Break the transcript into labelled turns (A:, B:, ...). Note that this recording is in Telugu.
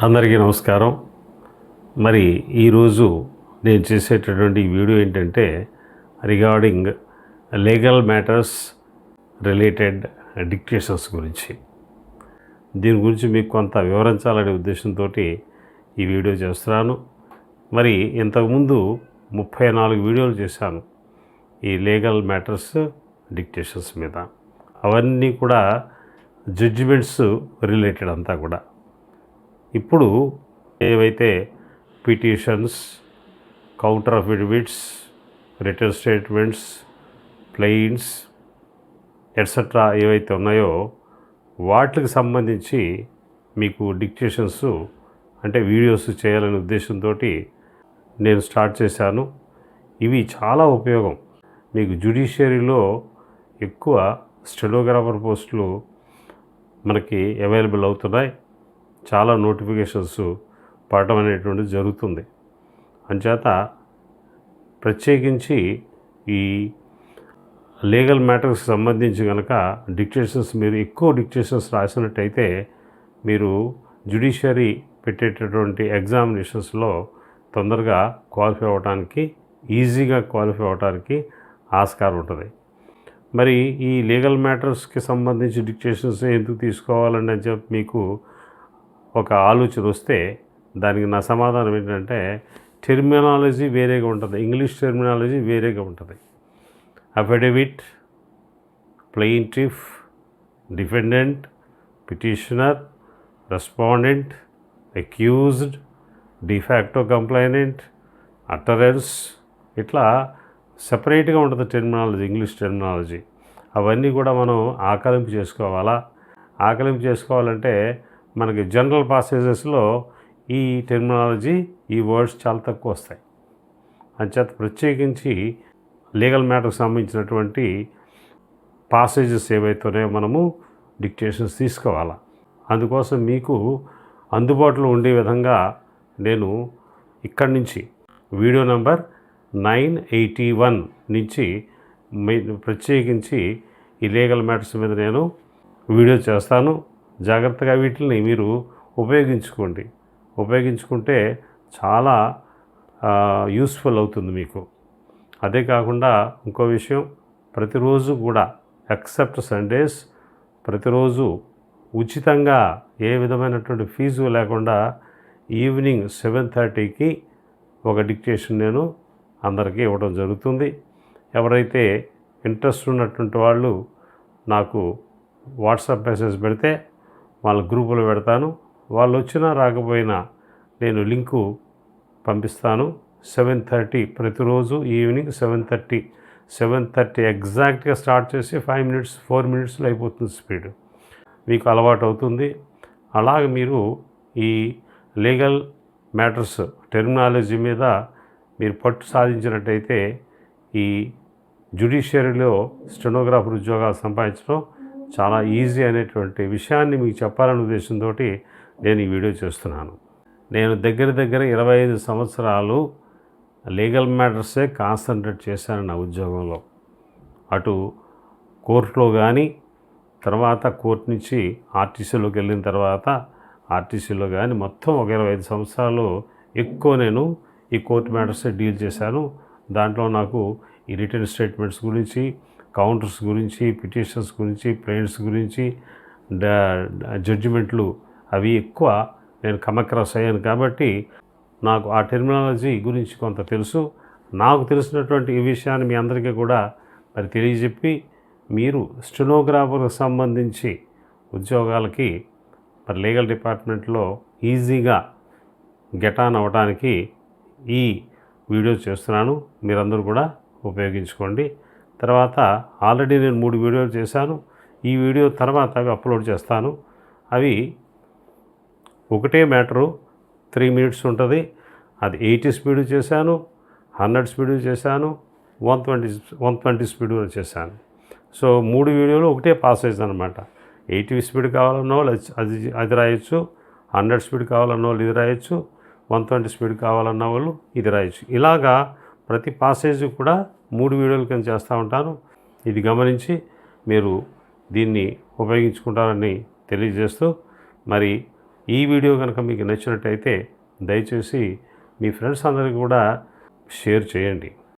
A: అందరికీ నమస్కారం. మరి ఈరోజు నేను చేసేటటువంటి వీడియో ఏంటంటే regarding legal matters related dictations గురించి. దీని గురించి మీకు కొంత వివరించాలనే ఉద్దేశంతో ఈ వీడియో చేస్తున్నాను. మరి ఇంతకుముందు 34 వీడియోలు చేశాను ఈ లీగల్ మ్యాటర్స్ డిక్టేషన్స్ మీద. అవన్నీ కూడా జడ్జిమెంట్స్ రిలేటెడ్ అంతా కూడా. ఇప్పుడు ఏవైతే petitions, counter affidavits, return statements, plains etcetera ఏవైతే ఉన్నాయో వాటికి సంబంధించి మీకు డిక్టేషన్స్ అంటే వీడియోస్ చేయాలనే ఉద్దేశంతో నేను స్టార్ట్ చేశాను. ఇవి చాలా ఉపయోగం. మీకు జ్యుడిషియరీలో ఎక్కువ స్టెనోగ్రాఫర్ పోస్టులు మనకి అవైలబుల్ అవుతున్నాయి. చాలా నోటిఫికేషన్స్ పడటం అనేటువంటిది జరుగుతుంది. అంచేత ప్రత్యేకించి ఈ లీగల్ మ్యాటర్స్కి సంబంధించి కనుక డిక్టేషన్స్ మీరు ఎక్కువ డిక్టేషన్స్ రాసినట్టయితే మీరు జ్యుడిషియరీ పెట్టేటటువంటి ఎగ్జామినేషన్స్లో తొందరగా క్వాలిఫై అవ్వడానికి, ఈజీగా క్వాలిఫై అవ్వడానికి ఆస్కారం ఉంటుంది. మరి ఈ లీగల్ మ్యాటర్స్కి సంబంధించి డిక్టేషన్స్ ఎందుకు తీసుకోవాలని అని చెప్పి మీకు ఒక ఆలోచన వస్తే దానికి నా సమాధానం ఏంటంటే టెర్మినాలజీ వేరేగా ఉంటుంది. ఇంగ్లీష్ టెర్మినాలజీ వేరేగా ఉంటుంది. Affidavit, plaintiff, defendant, petitioner, respondent, accused, de facto complainant, utterance, ఇట్లా సపరేట్గా ఉంటుంది టెర్మినాలజీ, ఇంగ్లీష్ టెర్మినాలజీ. అవన్నీ కూడా మనం ఆకలింపు చేసుకోవాలా. ఆకలింపు చేసుకోవాలంటే మనకి జనరల్ పాసేజెస్లో ఈ టెర్మినాలజీ, ఈ వర్డ్స్ చాలా తక్కువ వస్తాయి. అంచేత ప్రత్యేకించి లీగల్ మ్యాటర్కి సంబంధించినటువంటి పాసేజెస్ ఏవైతున్నాయో మనము డిక్టేషన్స్ తీసుకోవాలా. అందుకోసం మీకు అందుబాటులో ఉండే విధంగా నేను ఇక్కడి నుంచి వీడియో నెంబర్ 981 నుంచి ప్రత్యేకించి ఈ లీగల్ మ్యాటర్స్ మీద నేను వీడియో చేస్తాను. జాగ్రత్తగా వీటిని మీరు ఉపయోగించుకోండి. ఉపయోగించుకుంటే చాలా యూస్ఫుల్ అవుతుంది మీకు. అదే కాకుండా ఇంకో విషయం, ప్రతిరోజు కూడా ఎక్సెప్ట్ సండేస్ ప్రతిరోజు ఉచితంగా ఏ విధమైనటువంటి ఫీజు లేకుండా ఈవినింగ్ 7:30కి ఒక డిక్టేషన్ నేను అందరికీ ఇవ్వడం జరుగుతుంది. ఎవరైతే ఇంట్రెస్ట్ ఉన్నటువంటి వాళ్ళు నాకు వాట్సాప్ మెసేజ్ పెడితే వాళ్ళ గ్రూపులో పెడతాను. వాళ్ళు వచ్చినా రాకపోయినా నేను లింకు పంపిస్తాను. 7:30 ప్రతిరోజు ఈవినింగ్ 7:30 ఎగ్జాక్ట్గా స్టార్ట్ చేసి 4 మినిట్స్లో అయిపోతుంది స్పీడ్. మీకు అలవాటు అవుతుంది. అలాగే మీరు ఈ లీగల్ మ్యాటర్స్ టెర్మినాలజీ మీద మీరు పట్టు సాధించినట్టయితే ఈ జ్యుడిషియరీలో స్టెనోగ్రాఫర్ ఉద్యోగాలు సంపాదించడం చాలా ఈజీ అనేటువంటి విషయాన్ని మీకు చెప్పాలనే ఉద్దేశంతో నేను ఈ వీడియో చేస్తున్నాను. నేను దగ్గర 25 సంవత్సరాలు లీగల్ మ్యాటర్సే కాన్సన్ట్రేట్ చేశాను నా ఉద్యోగంలో. అటు కోర్టులో కానీ, తర్వాత కోర్టు నుంచి ఆర్టీసీలోకి వెళ్ళిన తర్వాత ఆర్టీసీలో కానీ మొత్తం ఒక 25 సంవత్సరాలు ఎక్కువ నేను ఈ కోర్టు మ్యాటర్సే డీల్ చేశాను. దాంట్లో నాకు ఈ రిటర్న్ స్టేట్మెంట్స్ గురించి, కౌంటర్స్ గురించి, పిటిషన్స్ గురించి, ప్లెయింట్స్ గురించి, జడ్జిమెంట్లు అవి ఎక్కువ నేను కమక్రాస్ అయ్యాను. కాబట్టి నాకు ఆ టెర్మినాలజీ గురించి కొంత తెలుసు. నాకు తెలిసినటువంటి ఈ విషయాన్ని మీ అందరికీ కూడా మరి తెలియజెప్పి మీరు స్టెనోగ్రాఫర్కి సంబంధించి ఉద్యోగాలకి మరి లీగల్ డిపార్ట్మెంట్లో ఈజీగా గెట్ ఆన్ అవ్వడానికి ఈ వీడియో చేస్తున్నాను. మీరందరూ కూడా ఉపయోగించుకోండి. తర్వాత ఆల్రెడీ నేను 3 వీడియోలు చేశాను. ఈ వీడియో తర్వాత అవి అప్లోడ్ చేస్తాను. అవి ఒకటే మ్యాటరు 3 మినిట్స్ ఉంటుంది. అది 80 స్పీడ్ చేశాను, 100 స్పీడ్ చేశాను, 120 స్పీడ్ చేశాను. సో 3 వీడియోలు ఒకటే పాసేజ్ అనమాట. 80 స్పీడ్ కావాలన్న వాళ్ళు అది రాయొచ్చు, 100 స్పీడ్ కావాలన్న వాళ్ళు ఇది రాయొచ్చు, 120 స్పీడ్ కావాలన్న వాళ్ళు ఇది రాయొచ్చు. ఇలాగా ప్రతి పాసేజ్ కూడా 3 వీడియోలు కింద చేస్తూ ఉంటాను. ఇది గమనించి మీరు దీన్ని ఉపయోగించుకుంటారని తెలియజేస్తూ మరి ఈ వీడియో కనుక మీకు నచ్చినట్టయితే దయచేసి మీ ఫ్రెండ్స్ అందరికీ కూడా షేర్ చేయండి.